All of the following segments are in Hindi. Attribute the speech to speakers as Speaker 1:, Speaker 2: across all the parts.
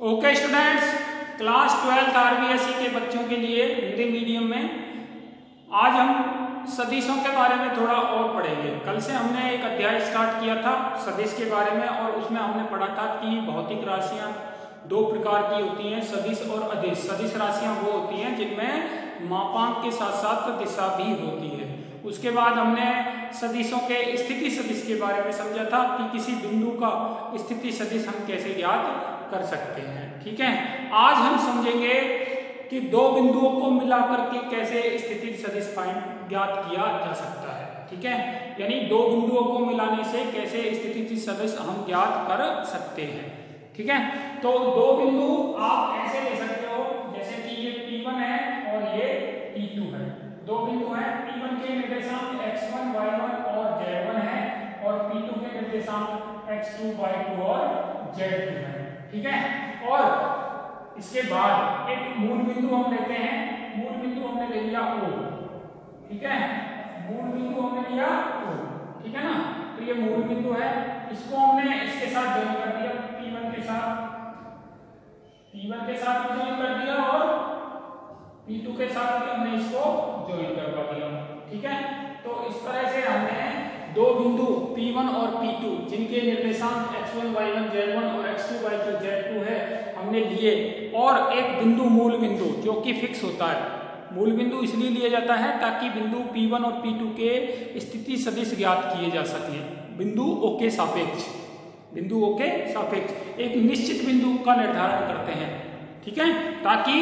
Speaker 1: ओके स्टूडेंट्स, क्लास 12 आरबीएसई के बच्चों के लिए हिंदी मीडियम में आज हम सदिशों के बारे में थोड़ा और पढ़ेंगे। कल से हमने एक अध्याय स्टार्ट किया था सदिश के बारे में और उसमें हमने पढ़ा था कि भौतिक राशियां दो प्रकार की होती हैं, सदिश और अदिश। सदिश राशियां वो होती हैं जिनमें मापांक के साथ साथ दिशा भी होती है। उसके बाद हमने सदिशों के स्थिति सदिश के बारे में समझा था कि किसी बिंदु का स्थिति सदिश हम कैसे ज्ञात कर सकते हैं। ठीक है, आज हम समझेंगे कि दो बिंदुओं को मिलाकर के कैसे स्थिति सदिश ज्ञात किया जा सकता है। ठीक है, यानी दो बिंदुओं को मिलाने से कैसे स्थिति सदिश हम ज्ञात कर सकते हैं। ठीक है, तो दो बिंदु आप ऐसे ले सकते हो जैसे कि ये P1 है और ये P2 है। दो बिंदु हैं, P1 के निर्देशांक x1, y1 और z1 है और P2 के निर्देशांक x2, y2 और z2 है। ठीक है, और इसके बाद एक मूल बिंदु हम लेते हैं। मूल बिंदु हमने ले लिया O। ठीक है, मूल बिंदु हमने लिया O। ठीक है ना, तो ये मूल बिंदु है, इसको हमने इसके साथ ज्वाइन कर दिया, P1 के साथ ज्वाइन कर दिया और P2 के साथ भी हमने इसको ज्वाइन करवा दिया। ठीक है, तो इस तरह से हमने दो बिंदु P1 और P2 जिनके निर्देशांक x1, y1, z1 और x2, y2, z2 है हमने लिए, और एक बिंदु मूल बिंदु जो कि फिक्स होता है। मूल बिंदु इसलिए लिया जाता है ताकि बिंदु P1 और P2 के स्थिति सदिश ज्ञात किए जा सके। बिंदु O के सापेक्ष, बिंदु O के सापेक्ष एक निश्चित बिंदु का निर्धारण करते हैं। ठीक है, ताकि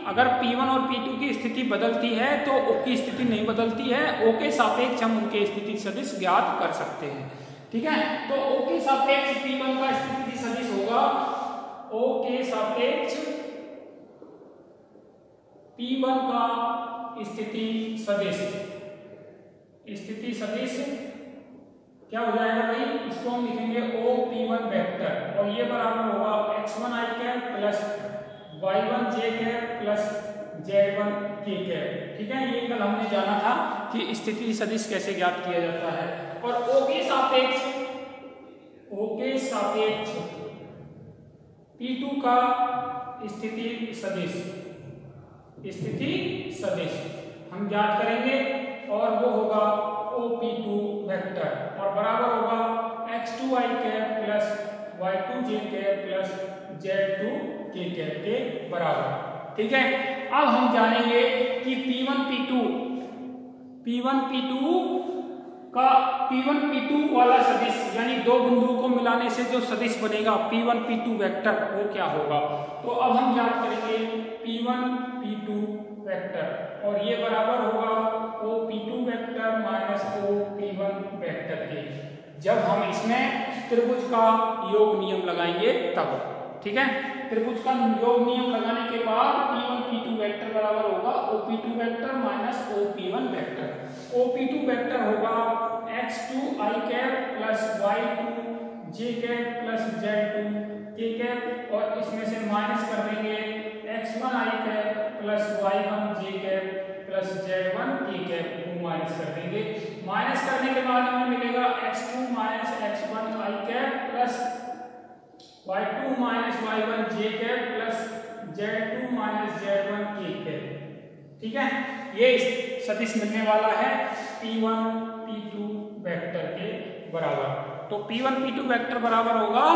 Speaker 1: अगर P1 और P2 की स्थिति बदलती है तो O की स्थिति नहीं बदलती है, O के सापेक्ष हम उनके स्थिति सदिश ज्ञात कर सकते हैं। ठीक है, तो O के सापेक्ष P1 का स्थिति सदिश होगा, O के सापेक्ष P1 का स्थिति सदिश क्या हो जाएगा भाई, इसको हम लिखेंगे OP1 वेक्टर और ये बराबर होगा x1 i cap plus y1 j cap plus z1 k cap. ठीक है, ये कल हमने जाना था कि स्थिति सदिश कैसे ज्ञात किया जाता है। और O के सापेक्ष P2 का स्थिति सदिश हम ज्ञात करेंगे और वो होगा OP2 वेक्टर और बराबर होगा x2 i cap plus y2 j cap plus z2 k cap के बराबर। ठीक है, अब हम जानेंगे कि P1 P2 वाला सदिश यानी दो बिंदुओं को मिलाने से जो सदिश बनेगा P1 P2 वेक्टर वो क्या होगा। तो अब हम ज्ञात करेंगे P1 P2 वेक्टर और ये बराबर होगा OP2 vector minus OP1 vector के, जब हम इसमें त्रिभुज का योग नियम लगाएंगे तब। ठीक है, त्रिभुज का योग नियम लगाने के बाद P1 P2 वेक्टर बराबर होगा OP2 vector minus OP1 vector. OP2 vector होगा x2 i cap plus y2 j cap plus z2 k cap और इसमें से माइनस कर देंगे x1 i cap plus y1 j cap plus z1 k cap को माइनस कर देंगे। माइनस करने के बाद हमें मिलेगा x2 minus x1 i cap plus y2 minus y1 j cap plus z2 minus z1 k cap. ठीक है, ये सदिश मिलने वाला है P1 P2 वेक्टर के बराबर। तो P1 P2 वेक्टर बराबर होगा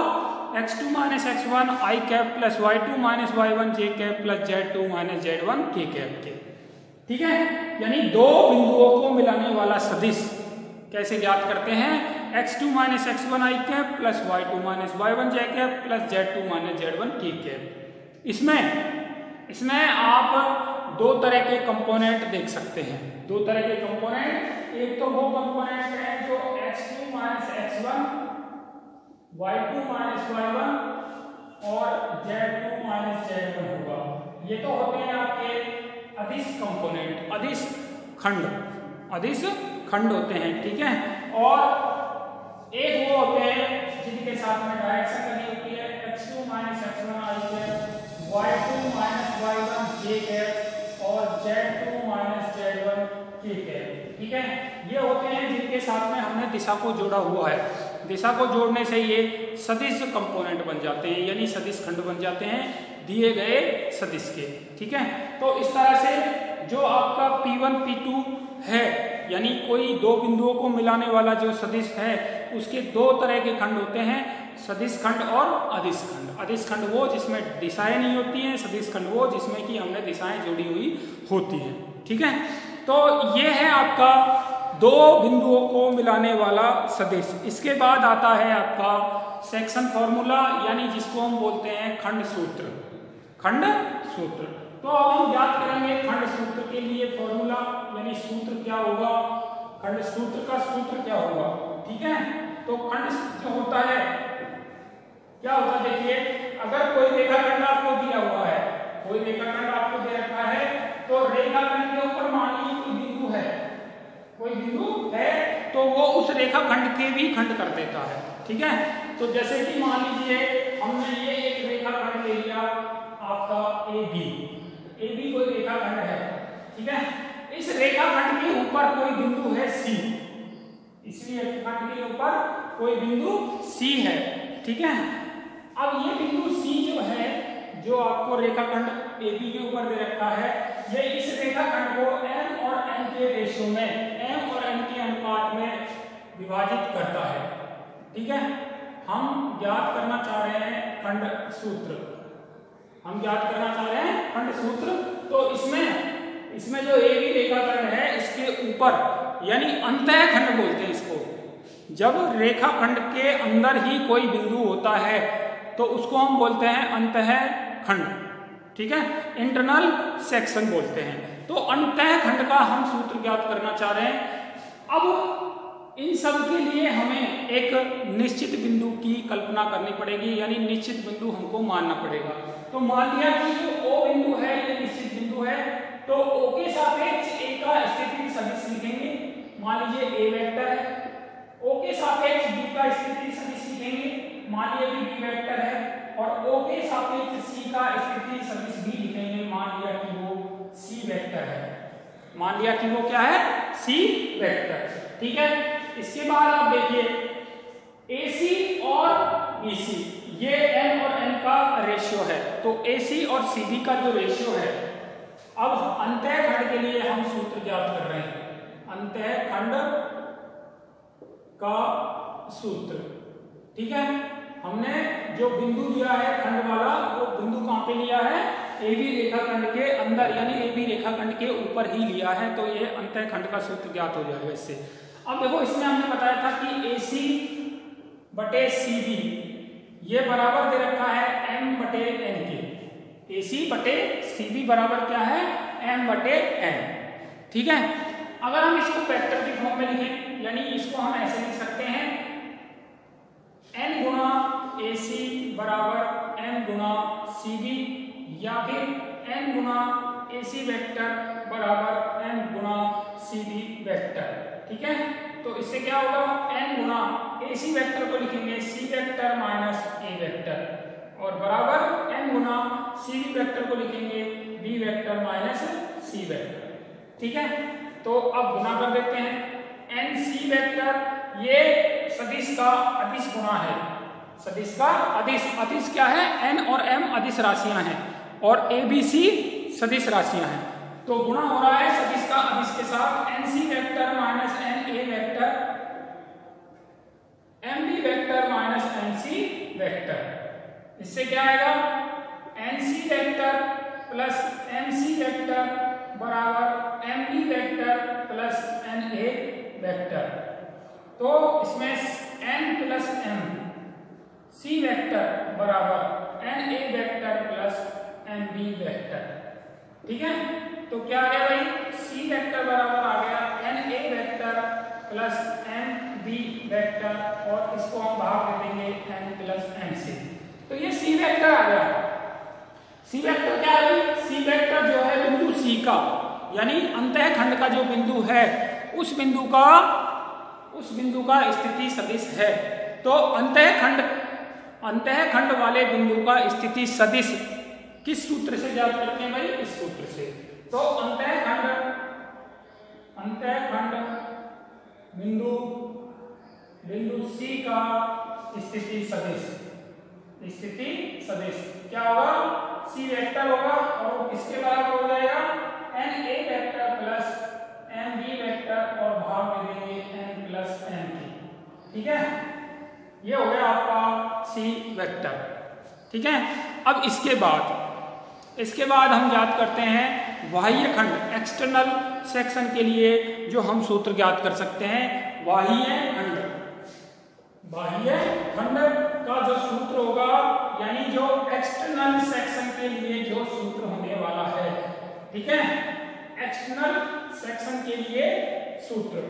Speaker 1: x2 minus x1 i cap plus y2 minus y1 j cap plus z2 minus z1 k cap के। ठीक है, यानी दो बिंदुओं को मिलाने वाला सदिश कैसे ज्ञात करते हैं, x2 minus x1 i cap plus y2 minus y1 j cap plus z2 minus z1 k cap. इसमें आप दो तरह के कंपोनेंट देख सकते हैं। दो तरह के कंपोनेंट, एक तो वो कंपोनेंट है जो x2 minus x1 y2 minus y1 और z2 माइनस z1 होगा। ये तो होते हैं आपके अदिश कंपोनेंट, अदिश खंड होते हैं। ठीक है, और एक वो होते हैं जिनके साथ में डायरेक्शन लगी होती है x2 minus x1 i cap y2 minus y1 j cap और z2 minus z1 k cap. ठीक है, ये होते हैं जिनके साथ में हमने दिशा को जोड़ा हुआ है। दिशा को जोड़ने से ये सदिश कंपोनेंट बन जाते हैं, यानी सदिश खंड बन जाते हैं दिए गए सदिश के। ठीक है, तो इस तरह से जो आपका P1 P2 है, यानी कोई दो बिंदुओं को मिलाने वाला जो सदिश है, उसके दो तरह के खंड होते हैं, सदिश खंड और अदिश खंड। अदिश खंड वो जिसमें दिशाएं नहीं होती हैं, सदिश खंड वो जिसमें कि हमने दिशाएं जोड़ी हुई होती हैं। ठीक है, तो ये है आपका दो बिंदुओं को मिलाने वाला सदिश। इसके बाद आता है आपका सेक्शन फॉर्मूला, यानी जिसको हम बोलते हैं खंड सूत्र। खंड सूत्र, तो अब हम ज्ञात करेंगे खंड सूत्र के लिए फॉर्मूला, यानी सूत्र क्या होगा, खंड सूत्र का सूत्र क्या होगा। ठीक है, तो खंड सूत्र होता है, क्या होता है देखिए, अगर कोई रेखाखंड आपको दिया हुआ है, कोई रेखाखंड आपको दे रखा है, तो रेखाखंड के ऊपर मान लीजिए कोई बिंदु है, कोई बिंदु है, तो वो उस रेखाखंड के भी खंड कर देता है। ठीक है, तो जैसे कि मान लीजिए हमने ये एक रेखाखंड ले लिया आपका AB कोई रेखाखंड है। ठीक है, इस रेखाखंड के ऊपर कोई बिंदु है C, इसलिए रेखाखंड के ऊपर कोई बिंदु C है। ठीक है, अब ये बिंदु C जो है, जो आपको रेखाखंड AB के ऊपर दे रखा है, ये इस रेखाखंड को M और N के रेशियो में, M और N के अनुपात में विभाजित करता है। ठीक है, हम ज्ञात करना चाह रहे हैं खंड सूत्र, हम ज्ञात करना चाह रहे हैं खंड सूत्र। तो इसमें जो AB रेखाखंड है, इसके ऊपर, यानी अंतः खंड बोलते हैं इसको, जब रेखाखंड के अंदर ही कोई बिंदु होता है तो उसको हम बोलते हैं अंतः खंड। ठीक है, इंटरनल सेक्शन बोलते हैं। तो अंतः खंड का हम सूत्र ज्ञात करना चाह रहे हैं। अब इन सब के लिए हमें एक निश्चित बिंदु की कल्पना करनी पड़ेगी, यानी निश्चित बिंदु हमको मानना पड़ेगा। तो मान लिया कि जो O बिंदु है, ये निश्चित बिंदु है, तो O के सापेक्ष A का स्थिति सदिश लिखेंगे। मान लीजिए A वेक्टर है, O के सापेक्ष B का स्थिति सदिश लिखेंगे, मान लिया कि B वेक्टर है, और O के सापेक्ष C का स्थिति सदिश B लिखेंगे, मान लिया कि वो C वेक्टर है, मान लिया कि वो क्या है, C वेक्टर। ठीक है, इसके बाद आप देखिए AC और BC, ये M और N का रेशियो है, तो AC और CB का जो रेशियो है, अब अंतः खंड के लिए हम सूत्र ज्ञात कर रहे हैं, अंतः खंड का सूत्र। ठीक है, हमने जो बिंदु लिया है खंड वाला, वो बिंदु कहां पे लिया है, AB रेखाखंड के अंदर, यानी AB रेखाखंड के ऊपर ही लिया है, तो ये अंतः खंड का सूत्र ज्ञात हो जाएगा इससे। अब देखो, इसमें हमने बताया था कि AC बटे CB ये बराबर दे रखा है M बटे N के। AC बटे CB बराबर क्या है, M बटे N। ठीक है, अगर हम इसको वेक्टर की फॉर्म में लिखें, यानी इसको हम ऐसे लिख सकते हैं, N गुणा AC बराबर M गुणा CB, या फिर N गुणा AC वेक्टर बराबर M गुणा CB वेक्टर। ठीक है, तो इससे क्या होगा, N गुणा AC वेक्टर को लिखेंगे C vector minus A vector, और बराबर M गुणा CB वेक्टर को लिखेंगे B vector minus C vector. ठीक है, तो अब गुणा कर देते हैं। NC वेक्टर ये सदिश का अदिश गुणा है, सदिश का अदिश, अदिश क्या है, N और M अदिश राशियां हैं, और ABC सदिश राशियां हैं, तो गुणा हो रहा है सदिश का अदिश के साथ। NC vector minus NA vector, MB vector minus NC vector, इससे क्या आएगा, NC vector plus MC vector बराबर MB vector plus NA vector. तो इसमें N plus M, C vector बराबर NA vector plus MB vector. ठीक है, तो क्या आ गया भाई, C वेक्टर बराबर आ गया NA vector plus MB vector, और इसको हम भाग दे देंगे N प्लस M से, तो ये C वेक्टर आ गया। C वेक्टर क्या है, C वेक्टर जो है बिंदु C का, यानी अंतः खंड का जो बिंदु है, उस बिंदु का स्थिति सदिश है। तो अंतः खंड वाले बिंदु का स्थिति सदिश किस सूत्र से ज्ञात करते हैं भाई, इस सूत्र से। तो अंतः खंड बिंदु बिंदु सी का स्थिति सदिश, स्थिति सदिश क्या होगा, सी वेक्टर होगा और वो किसके बराबर हो जाएगा, n a vector plus n b vector और भाग में देंगे एन प्लस एन की। ठीक है, ये हो गया आपका सी वेक्टर। ठीक है, अब इसके बाद हम ज्ञात करते हैं बाह्य खंड एक्सटर्नल सेक्शन के लिए जो हम सूत्र ज्ञात कर सकते हैं। बाह्य खंड का जो सूत्र होगा, यानी जो एक्सटर्नल सेक्शन के लिए जो सूत्र होने वाला है। ठीक है, एक्सटर्नल सेक्शन के लिए सूत्र,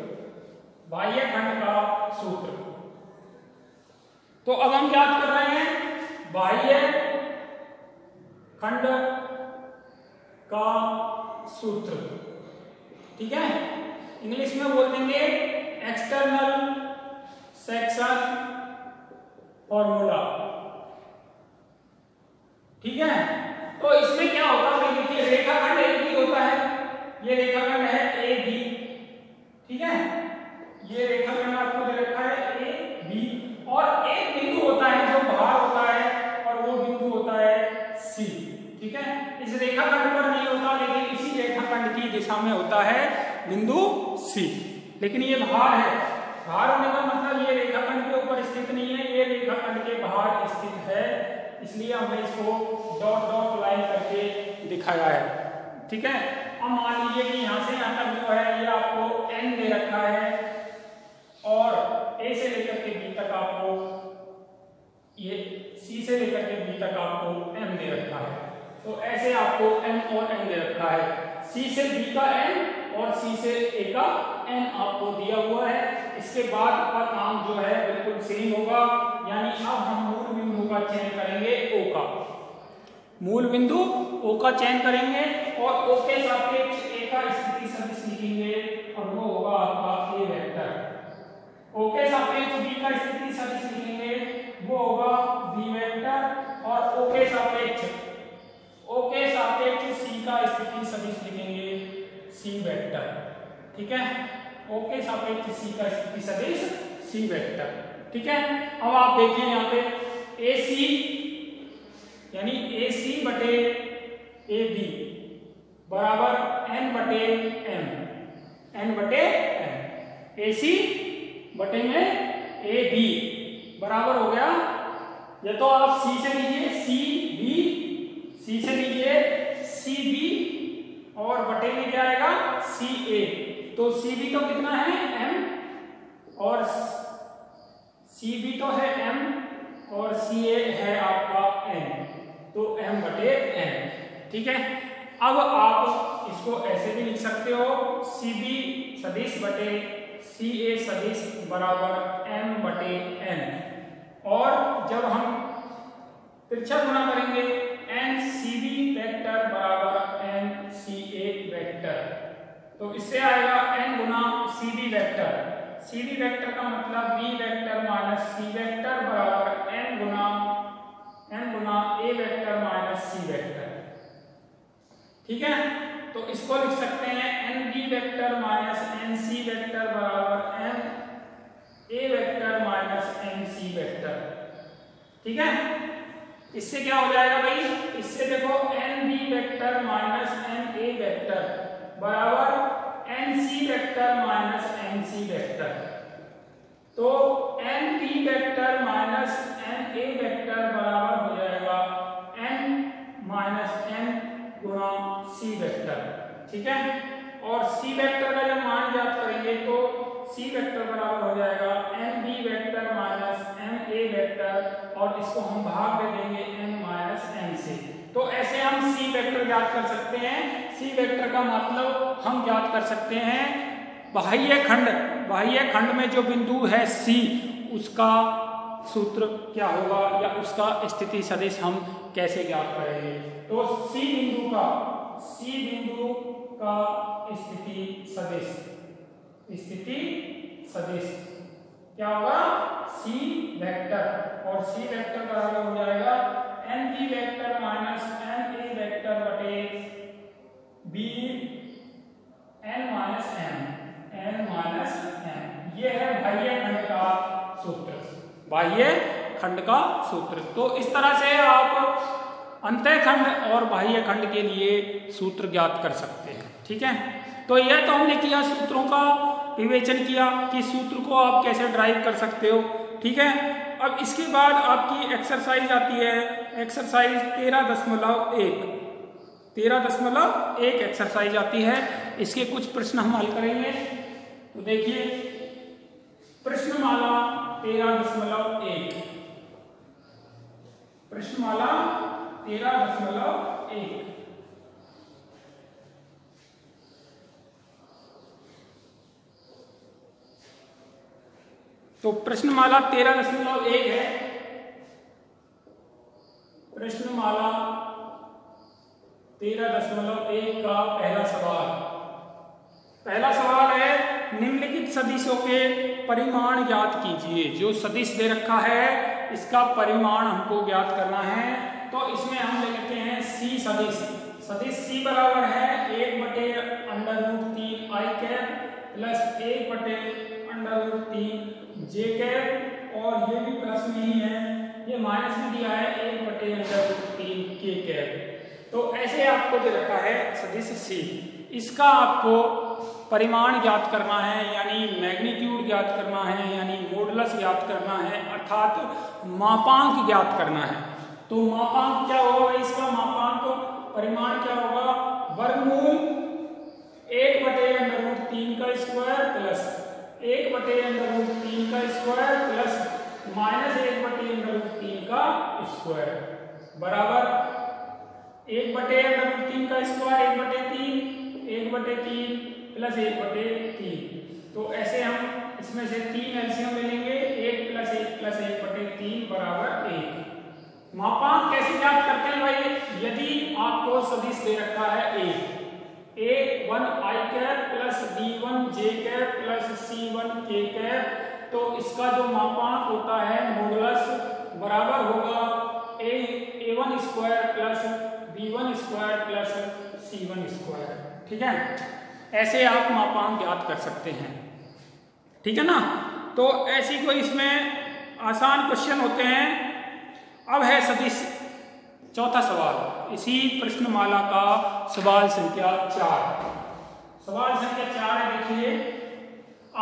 Speaker 1: बाह्य खंड का सूत्र। तो अब हम ज्ञात कर रहे हैं बाह्य खंड का सूत्र। ठीक है, इंग्लिश में बोल देंगे एक्सटर्नल सेक्शन फॉर्मूला। ठीक है, तो इसमें क्या होता है, देखिए रेखाखंड एक भी होता है, ये रेखाखंड है ए बी। ठीक है, ये रेखाखंड आपको दे रखा है ए बी और एक बिंदु होता है जो बाहर होता है और वो बिंदु होता है सी। ठीक है, इस रेखाखंड पर नहीं होता, लेकिन इसी रेखाखंड की दिशा में होता है बिंदु सी, लेकिन ये बाहर है। बाहर होने का मतलब ये रेखाखंड के ऊपर स्थित नहीं है, ये रेखाखंड के बाहर स्थित है, इसलिए हमने इसको डॉट डॉट लाइन करके दिखाया है। ठीक है, अब मान लीजिए कि यहाँ से यहाँ तक जो है ये आपको n दे रखा है और a से लेकर के b तक आपको, ये c से लेकर के b तक आपको m दे रखा है। तो ऐसे आपको m और n दे रखा है, c से b का n और c से a का n आपको दिया हुआ है। इसके बाद का काम जो है बिल्कुल सेम होगा, यानी अब हम मूल बिंदु का चयन करेंगे O का, मूल बिंदु O का चयन करेंगे और O के सापेक्ष A का स्थिति सदिश लिखेंगे और वो होगा आपका A वेक्टर। O के सापेक्ष B का स्थिति सदिश लिखेंगे, वो होगा B वेक्टर और O के सापेक्ष C का स्थिति सदिश लिखेंगे C वेक्टर। ठीक है, O के सापेक्ष C का स्थिति सदिश C वेक्टर। ठीक है, अब आप देखिए यहाँ पे AC यानी AC बटे AB बराबर n बटे m AC बटे में AB बराबर हो गया, या तो आप C से लीजिए CB और बटे में क्या आएगा CA। तो CB तो कितना है m और CB तो है m और CA है आपका n, तो m बटे n। ठीक है, अब आप इसको ऐसे भी लिख सकते हो CB सदिश बटे CA सदिश बराबर m बटे n, और जब हम तिरछा गुणा करेंगे NCB वेक्टर बराबर NCA वेक्टर, तो इससे आएगा n गुना CB वेक्टर। CB वेक्टर का मतलब B vector minus C vector बराबर n Guna A vector minus C vector. ठीक है, तो इसको लिख सकते हैं NB vector minus NC vector बराबर NA vector minus NC vector. ठीक है, इससे क्या हो जाएगा भाई, इससे देखो NB vector minus NA vector बराबर NC vector minus NC vector. तो NB vector minus NA vector बराबर हो जाएगा n माइनस n गुणा C वेक्टर। ठीक है, और C वेक्टर का जब मान ज्ञात करेंगे तो C वेक्टर बराबर हो जाएगा NB vector minus NA vector, और इसको हम भाग दे देंगे n माइनस n से। तो ऐसे हम C वेक्टर ज्ञात कर सकते हैं। C वेक्टर का मतलब हम ज्ञात कर सकते हैं बाह्य खंड में जो बिंदु है C, उसका सूत्र क्या होगा या उसका स्थिति सदिश हम कैसे ज्ञात करेंगे। तो C बिंदु का स्थिति सदिश क्या होगा, C वेक्टर, और C वेक्टर बराबर हो जाएगा NB vector minus NA vector बटे B n माइनस m। ये है बाह्य खंड का सूत्र, बाह्य खंड का सूत्र। तो इस तरह से आप अंतःखंड और बाह्य खंड के लिए सूत्र ज्ञात कर सकते हैं। ठीक है, तो यह तो हमने किया, सूत्रों का विवेचन किया कि सूत्र को आप कैसे ड्राइव कर सकते हो। ठीक है, अब इसके बाद आपकी एक्सरसाइज आती है, एक्सरसाइज 13.1 एक्सरसाइज आती है। इसके कुछ प्रश्न हम हल करेंगे। तो देखिए प्रश्नमाला 13.1, प्रश्नमाला 13.1। तो प्रश्नमाला 13.1 है। प्रश्नमाला 13.1 का पहला सवाल है, निम्नलिखित सदिशों के परिमाण ज्ञात कीजिए। जो सदिश दे रखा है इसका परिमाण हमको ज्ञात करना है। तो इसमें हम ले लेते हैं सी सदिश। सदिश सी बराबर है 1/√3 i cap plus 1/√3 J cap, और ये भी प्लस में ही है, ये माइनस में दिया है 1/√3 के कैप। तो ऐसे आपको दे रखा है सदिश सी। इसका आपको परिमाण ज्ञात करना है, यानी मैग्नीट्यूड ज्ञात करना है, यानी मॉडुलस ज्ञात करना है, अर्थात मापांक ज्ञात करना है। तो मापांक क्या होगा इसका? मापांक परिमाण क्या होगा? वर्गमूल 1/√3 का स्क्वायर प्लस 1/√3 का स्क्वायर प्लस माइनस 1/√3 का स्क्वायर बराबर 1/√3 का स्क्वायर 1/3 प्लस 1/3। तो ऐसे हम इसमें से 3 एलसीएम ले लेंगे, 1 + 1 + 1/3 बराबर 1। मापांक कैसे ज्ञात करते हैं भाई? यदि आपको सदिश दे रखा है A1 i cap plus B1 j cap plus C1 k cap, तो इसका जो मापांक होता है मॉडुलस बराबर होगा A1 square plus B1 square plus C1 square. ठीक है, ऐसे आप मापांक ज्ञात कर सकते हैं। ठीक है ना, तो ऐसी कोई इसमें आसान क्वेश्चन होते हैं। अब है सदिश चौथा सवाल, इसी प्रश्नमाला का सवाल संख्या 4। सवाल संख्या 4 है, देखिए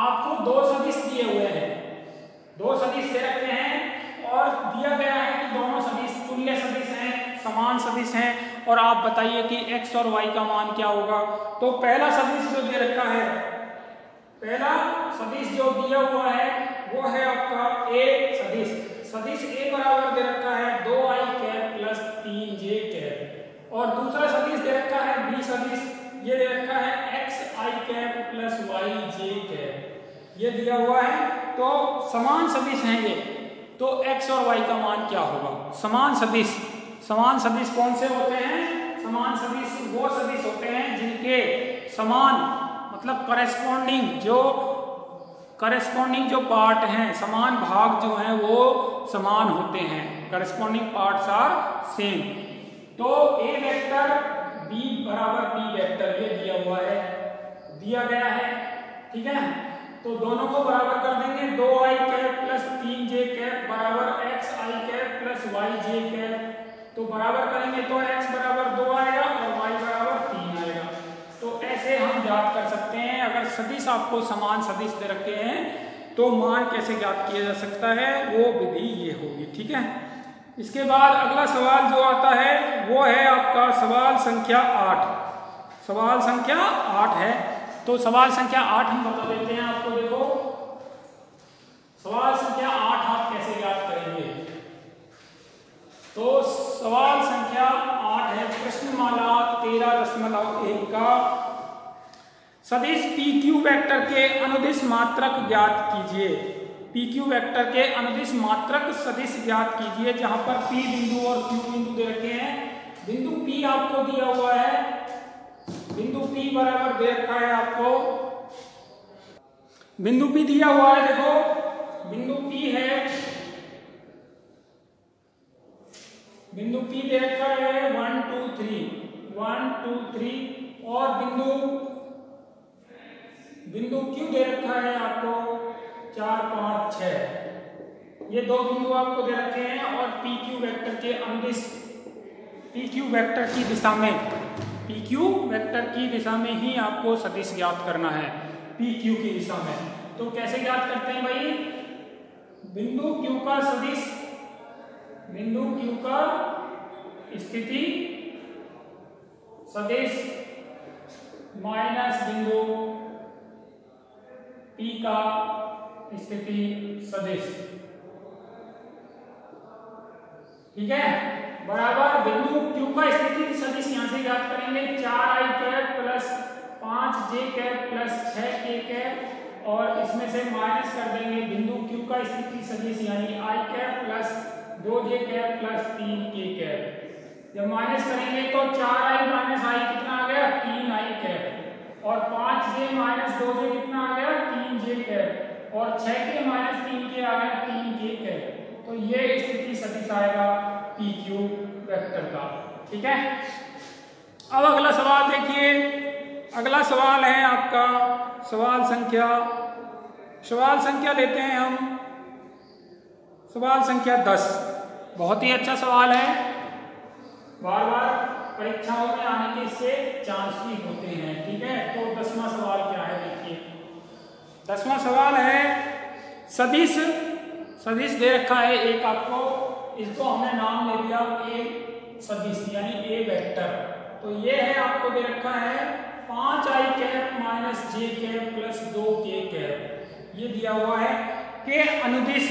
Speaker 1: आपको 2 सदिश दिए हुए हैं, 2 सदिश दे रखे हैं और दिया गया है कि दोनों सदिश तुल्य सदिश हैं, समान सदिश हैं, और आप बताइए कि x और y का मान क्या होगा। तो पहला सदिश जो दे रखा है, पहला सदिश जो दिया हुआ है वो है आपका a सदिश। सदिश a बराबर दे रखा है 2i cap plus 3j cap, और दूसरा सदिश दे रखा है b सदिश, ये दे रखा है xi cap plus yj cap, ये दिया हुआ है। तो समान सदिश हैं ये, तो x और y का मान क्या होगा? समान सदिश कौन से होते हैं? समान सदिश वो सदिश होते हैं जिनके समान मतलब करेस्पॉन्डिंग जो पार्ट हैं, समान भाग जो हैं वो समान होते हैं। Corresponding parts are same. तो a वेक्टर b बराबर b वेक्टर ये दिया गया है। ठीक है, तो दोनों को बराबर कर देंगे। 2i cap plus 3j cap बराबर xi cap plus yj cap. तो बराबर करेंगे तो x बराबर 2 आएगा और y बराबर 3 आएगा। तो ऐसे हम ज्ञात कर सकते हैं। अगर सदिश आपको समान सदिश दे रखे हैं तो मान कैसे ज्ञात किया जा सकता है, वो विधि ये होगी। ठीक है, इसके बाद अगला सवाल जो आता है वो है आपका सवाल संख्या 8। सवाल संख्या 8 है, तो सवाल संख्या 8 हम बता देते हैं आपको। देखो सवाल संख्या 8 आप कैसे ज्ञात करेंगे? तो सवाल संख्या 8 है प्रश्नमाला 13.1 का सदिश PQ वेक्टर के अनुदिश मात्रक ज्ञात कीजिए। PQ वेक्टर के अनुदिश मात्रक सदिश ज्ञात कीजिए, जहां पर P बिंदु और Q बिंदु दे रखे हैं। बिंदु P आपको दिया हुआ है, बिंदु P बराबर दे रखा है आपको, बिंदु P दिया हुआ है। देखो बिंदु P है, बिंदु P दे रखा है 1 2 3 और बिंदु Q दे रखा है आपको 4 5 6। ये दो बिंदु आपको दे रखे हैं और पी क्यू वेक्टर के अनुदिश पी क्यू वेक्टर की दिशा में पी क्यू वेक्टर की दिशा में ही आपको सदिश ज्ञात करना है, पी क्यू की दिशा में। तो कैसे ज्ञात करते हैं भाई? बिंदु क्यू का सदिश, बिंदु क्यू का स्थिति सदिश माइनस बिंदु पी का स्थिति सदिश, ठीक है, बराबर बिंदु क्यू का स्थिति सदिश यहां से ज्ञात करेंगे 4i cap plus 5j cap plus 6k cap और इसमें से माइनस कर देंगे बिंदु क्यू का स्थिति सदिश यानी i cap plus 2j cap plus 3k cap. जब माइनस करेंगे तो 4i माइनस i कितना आ गया? 3i कैप और 5j माइनस 2j कितना आ गया? 3j कैप और 6k माइनस 3k आ गया 3k कैप। तो ये स्थिति सदिश आएगा पी क्यू वेक्टर का, ठीक है। अब अगला सवाल देखिए, अगला सवाल है आपका सवाल संख्या लेते हैं हम सवाल संख्या 10। बहुत ही अच्छा सवाल है, बार बार परीक्षाओं में आने के इससे चांस भी होते हैं, ठीक है। तो 10वां सवाल क्या है देखिए, 10वां सवाल है सदिश दे रखा है एक आपको, इसको हमने नाम ले दिया ए सदिश यानी ए वेक्टर। तो ये है आपको दे रखा है 5i cap minus j cap plus 2k cap, ये दिया हुआ है के अनुदिश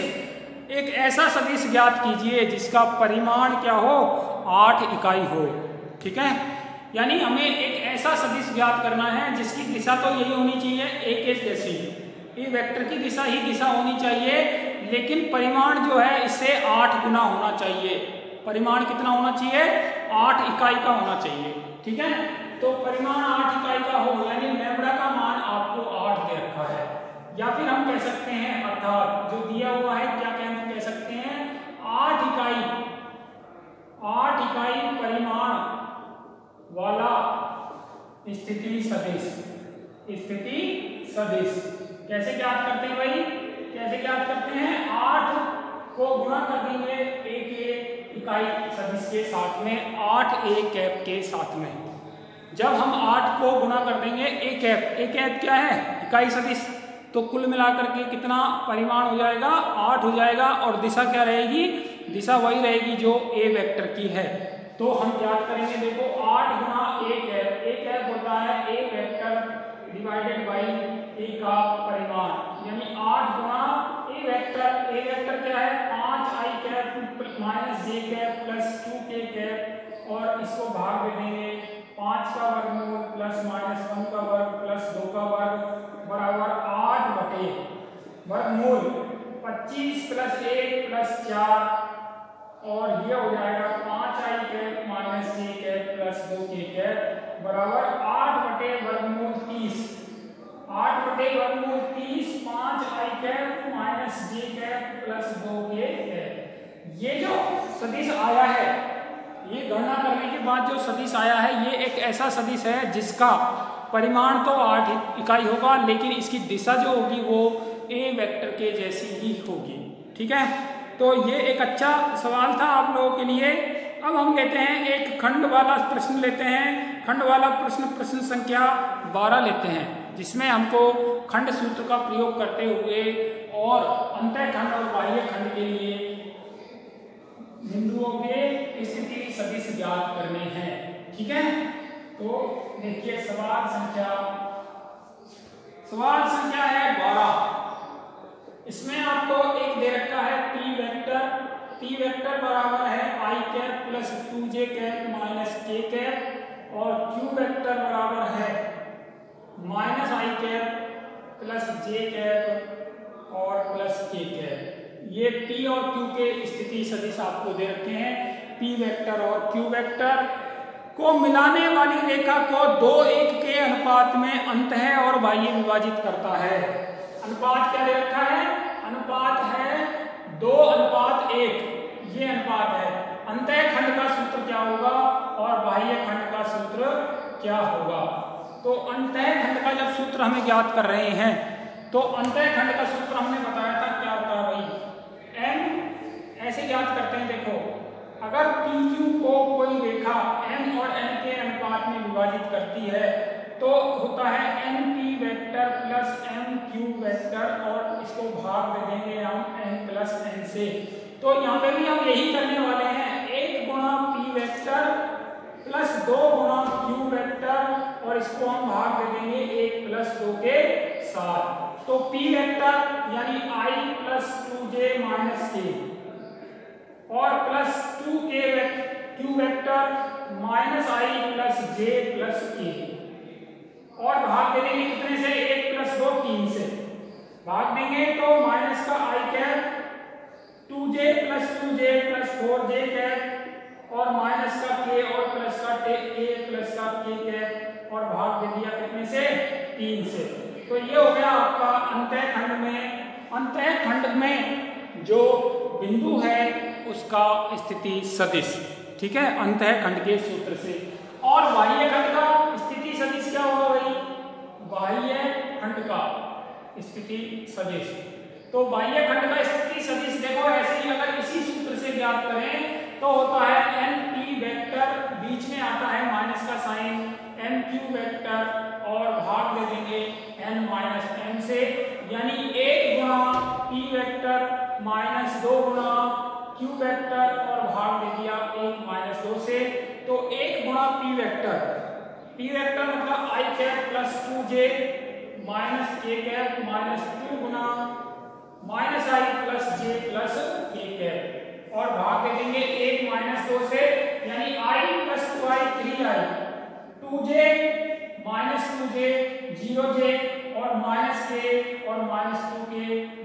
Speaker 1: एक ऐसा सदिश ज्ञात कीजिए जिसका परिमाण क्या हो? 8 इकाई हो, ठीक है। यानी हमें एक ऐसा सदिश ज्ञात करना है जिसकी दिशा तो यही होनी चाहिए एक जैसी, ये वेक्टर की दिशा ही दिशा होनी चाहिए, लेकिन परिमाण जो है इससे 8 गुना होना चाहिए। परिमाण कितना होना चाहिए? 8 इकाई का होना चाहिए, ठीक है। तो परिमाण 8 इकाई का हो यानी लैम्ब्डा का मान आपको 8 दे रखा है, या फिर हम कह सकते हैं अर्थात जो दिया हुआ है क्या कह सकते हैं? 8 इकाई परिमाण वाला स्थिति सदिश कैसे ज्ञात करते हैं भाई? कैसे ज्ञात करते हैं? 8 को गुणा कर देंगे एक इकाई सदिश के साथ में, 8a कैप के साथ में। जब हम 8 को गुणा कर देंगे a कैप क्या है? इकाई सदिश, तो कुल मिलाकर के कितना परिमाण हो जाएगा? 8 हो जाएगा। और दिशा क्या रहेगी? दिशा वही रहेगी जो a वेक्टर की है। तो हम ज्ञात करेंगे, देखो 8 गुना a कैप होता है a vector divided by a का परिमाण, यानी 8 गुना a वेक्टर क्या है? 5i cap minus j cap plus 2k cap और इसको भाग दे देंगे 5 का वर्गमूल प्लस माइनस 1 का वर्ग प्लस 2 का वर्ग बराबर 8 बटे वर्गमूल 25 प्लस 1 प्लस 4 और ये हो जाएगा 5i cap minus j cap plus 2k cap बराबर 8 बटे वर्गमूल 30। 8 बटे वर्गमूल 30 5i cap minus j cap plus 2k cap. ये जो सदिश आया है, ये गणना करने के बाद जो सदिश आया है, ये एक ऐसा सदिश है जिसका परिमाण तो 8 इकाई होगा, लेकिन इसकी दिशा जो होगी वो a वेक्टर के जैसी ही होगी, ठीक है। तो ये एक अच्छा सवाल था आप लोगों के लिए। अब हम लेते हैं एक खंड वाला प्रश्न लेते हैं। खंड वाला प्रश्न संख्या 12 लेते हैं, जिसमें हमको खंड सूत्र का प्रयोग करते हुए और अंतः खंड और बाह्य खंड के लिए बिंदुओं के स्थिति सदिश ज्ञात करने हैं, ठीक है। तो देखिए सवाल संख्या है 12। इसमें आपको एक दे रखा है P वेक्टर बराबर है i cap plus 2j cap minus k cap और Q वेक्टर बराबर है minus i cap plus j cap और प्लस k कैप। ये P और Q के स्थिति सदिश आपको दे रखे हैं। P वेक्टर और Q वेक्टर को मिलाने वाली रेखा को 2:1 के अनुपात में अंतः और बाह्य विभाजित करता है। अनुपात क्या दे रखा है? अनुपात है 2:1, ये अनुपात है। अंतः खंड का सूत्र क्या होगा और बाह्य खंड का सूत्र क्या होगा? तो अंतः खंड का जब सूत्र हमें ज्ञात कर रहे हैं, तो अंतः खंड का सूत्र हमने बताया था क्या होता है भाई? m ऐसे याद करते हैं, देखो अगर PQ को कोई रेखा M और N के अनुपात में विभाजित करती है तो होता है NP vector plus MQ vector और इसको भाग दे देंगे हम N प्लस N से। तो यहाँ पे भी हम यही करने वाले हैं, 1 गुणा P वेक्टर प्लस 2 गुणा Q वेक्टर और इसको हम भाग दे देंगे 1 प्लस 2 के साथ। तो P वेक्टर यानी I plus 2J minus K और plus 2K Q vector minus I plus J plus K और भाग दे देंगे कितने से, 1 प्लस 2 3 से भाग देंगे तो माइनस का I cap 2J plus 2J plus 4J cap और माइनस का K और प्लस का K प्लस का K कैप और भाग दे दिया कितने से, 3 से। तो ये हो गया आपका अंतःखंड में, अंतःखंड में जो बिंदु है उसका स्थिति सदिश। ठीक है, अंतःखंड के सूत्र से। और बाह्य खंड का स्थिति सदिश क्या होगा भाई, बाह्य खंड का स्थिति सदिश। तो बाह्य खंड का स्थिति सदिश देखो ऐसे ही अगर इसी सूत्र से ज्ञात करें तो होता है NP वेक्टर, बीच में आता है माइनस का साइन, NQ वेक्टर और भाग दे देंगे N माइनस M से, यानी 1 गुणा P वेक्टर माइनस 2 गुणा Q वेक्टर और भाग दे दिया 1 माइनस 2 से। तो 1 गुणा P वेक्टर मतलब I cap plus 2J minus K cap minus 2 गुणा minus I plus J plus K cap और भाग दे देंगे 1 माइनस 2 से, यानी I plus 2I 3I 2J minus 2J 0J और माइनस K और minus 2K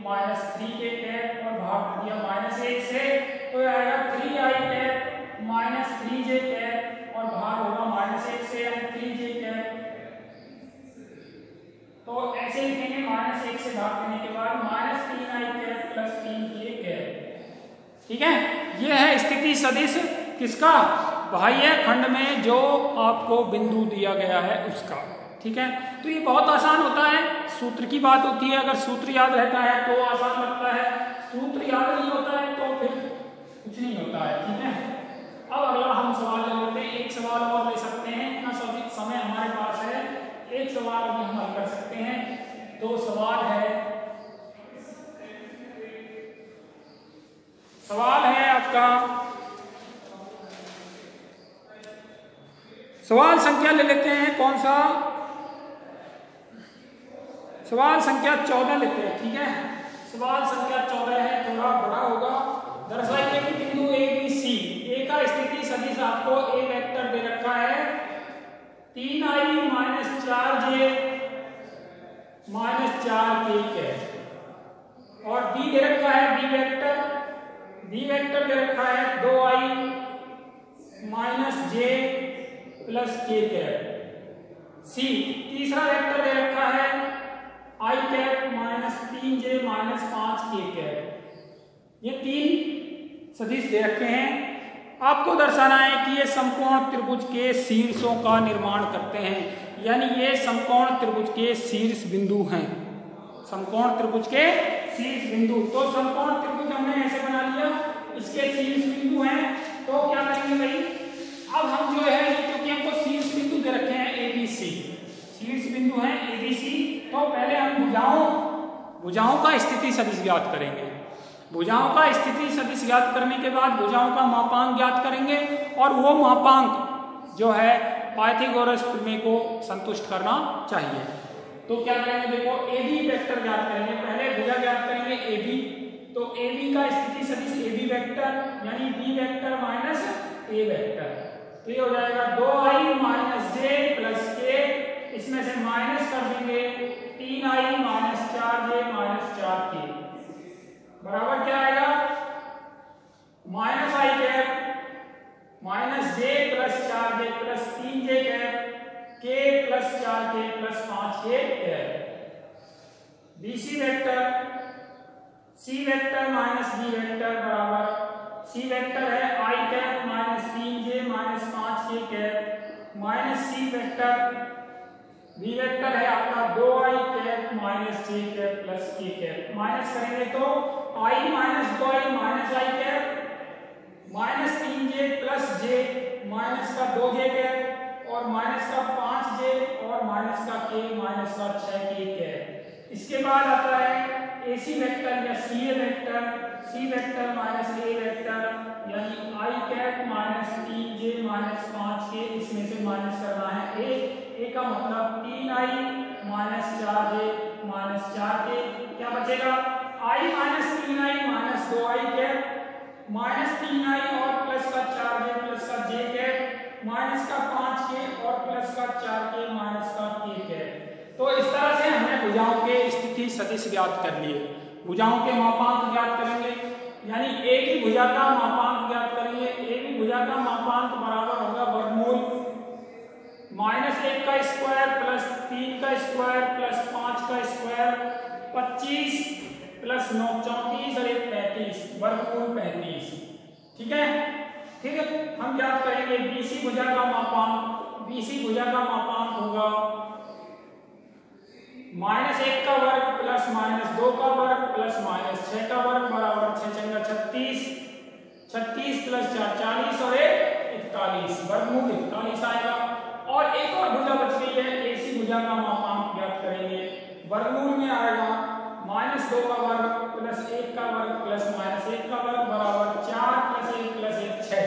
Speaker 1: minus 3K cap और भाग दिया माइनस 1 से। तो आएगा 3I cap minus 3J cap और भाग होगा माइनस 1 से, यानी 3J कैप। तो ऐसे लिखेंगे माइनस 1 से भाग देने के बाद minus 3I cap plus 3K cap. ठीक है, ये है स्थिति सदिश किसका, बाह्य खंड में जो आपको बिंदु दिया गया है उसका। ठीक है, तो ये बहुत आसान होता है, सूत्र की बात होती है, अगर सूत्र याद रहता है तो आसान लगता है, सूत्र याद नहीं होता है तो फिर कुछ नहीं होता है। ठीक है, अब अगला हम सवाल ले लेते हैं, एक सवाल और ले सकते हैं, इतना समय हमारे पास है, एक सवाल अभी हम हल कर सकते हैं। तो सवाल है आपका, सवाल संख्या ले लेते हैं, कौन सा, सवाल संख्या 14 लेते हैं। ठीक है, सवाल संख्या 14 है, थोड़ा बड़ा होगा। दर्शाइए कि बिंदु ABC, A का स्थिति सदिश आपको A वेक्टर दे रखा है 3I minus 4J minus 4K cap और B दे रखा है B वेक्टर दे रखा है 2I minus J plus K cap. C तीसरा वेक्टर दे रखा है I cap minus 3J minus 5K cap. ये 3 सदिश दे रखे हैं, आपको दर्शाना है कि ये समकोण त्रिभुज के शीर्षों का निर्माण करते हैं, यानी ये समकोण त्रिभुज के शीर्ष बिंदु हैं, समकोण त्रिभुज के शीर्ष बिंदु। तो समकोण त्रिभुज हमने ऐसे बना लिया, इसके शीर्ष बिंदु हैं। तो क्या करेंगे भाई, अब हम जो है क्योंकि हमको शीर्ष बिंदु दे रखे हैं ABC, शीर्ष बिंदु हैं ABC, तो पहले हम भुजाओं का स्थिति सदिश ज्ञात करेंगे। भुजाओं का स्थिति सदिश ज्ञात करने के बाद भुजाओं का मापांक ज्ञात करेंगे और वो मापांक जो है पाइथागोरस प्रमेय को संतुष्ट करना चाहिए। तो क्या करेंगे, देखो AB वेक्टर ज्ञात करेंगे, पहले भुजा ज्ञात करेंगे AB। तो AB का स्थिति सदिश AB वेक्टर यानी B vector minus A vector, तो ये हो जाएगा 2I minus J plus K, इसमें से माइनस कर देंगे 3I minus 4J minus 4K बराबर क्या आएगा, minus I cap minus J plus 4J plus 3J cap K plus 4K plus 5K cap. BC vector C vector minus B vector बराबर C वेक्टर है I cap minus 3J minus 5K cap minus C vector B vector है आपका 2I cap minus J cap plus K cap. Minus करेंगे तो I minus 2I minus I cap -3j plus j minus का 2j कैप और माइनस का 5j और माइनस का k माइनस का 6k कैप। इसके बाद आता है AC वेक्टर या CA vector, C vector minus A vector यानी I cap minus 3j minus 5k, इसमें से माइनस करना है A का मतलब 3i minus 4j minus 4k, क्या बचेगा I minus 3i minus 2i cap minus 3i और प्लस का 4j प्लस का j कैप माइनस का 5k और प्लस का 4k माइनस का k कैप। तो इस तरह से हमने भुजाओं के स्थिति सदिश ज्ञात कर लिए। भुजाओं के मापांक ज्ञात करेंगे, यानी एक ही भुजा का मापांक ज्ञात करेंगे। एक ही भुजा का मापांक बराबर होगा वर्गमूल -1 का स्क्वायर प्लस 3 का स्क्वायर प्लस 5 का स्क्वायर 25 प्लस 9 34 और 1 35, वर्गमूल 35। ठीक है, ठीक है। हम ज्ञात करेंगे BC भुजा का मापांक। BC भुजा का मापांक होगा -1 का वर्ग प्लस -2 का वर्ग प्लस -6 का वर्ग बराबर 6 × 36, 36 प्लस 4 40 और 1 41, वर्गमूल 41 आएगा। और एक और भुजा बच गई है, AC भुजा का मापांक ज्ञात करेंगे। वर्गमूल में आएगा -2 का वर्ग प्लस 1 का वर्ग प्लस -1 का वर्ग बराबर 4 प्लस 1 प्लस 1 6,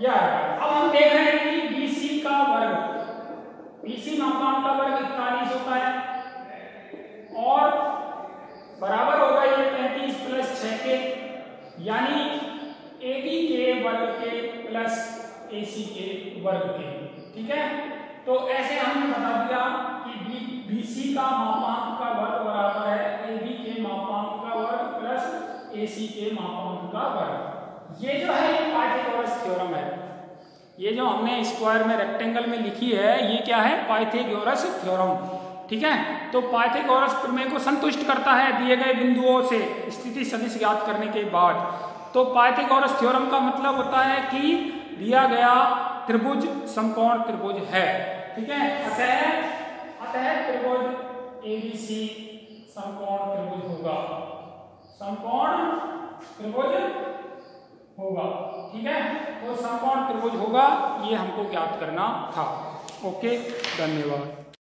Speaker 1: यह आएगा। अब हम देख रहे हैं कि BC का वर्ग, BC मापांक का वर्ग 41 होता है और बराबर होगा ये 35 प्लस 6 के, यानी AB के वर्ग के प्लस AC के वर्ग के। ठीक है, तो ऐसे हमने बता दिया कि BC का मापांक का वर्ग बराबर है AB के मापांक का वर्ग प्लस AC के मापांक का वर्ग। ये जो है ये पाइथागोरस थ्योरम है। ये जो हमने स्क्वायर में रेक्टेंगल में लिखी है ये क्या है, पाइथागोरस थ्योरम। ठीक है, तो पाइथागोरस प्रमेय को संतुष्ट करता है दिए गए बिंदुओं से स्थिति सदिश ज्ञात करने के बाद। तो पाइथागोरस थ्योरम का मतलब होता है कि दिया गया त्रिभुज समकोण त्रिभुज है। ठीक है, अतः त्रिभुज ABC समकोण त्रिभुज होगा, समकोण त्रिभुज होगा। ठीक है, तो समकोण त्रिभुज होगा, ये हमको ज्ञात करना था। ओके, धन्यवाद।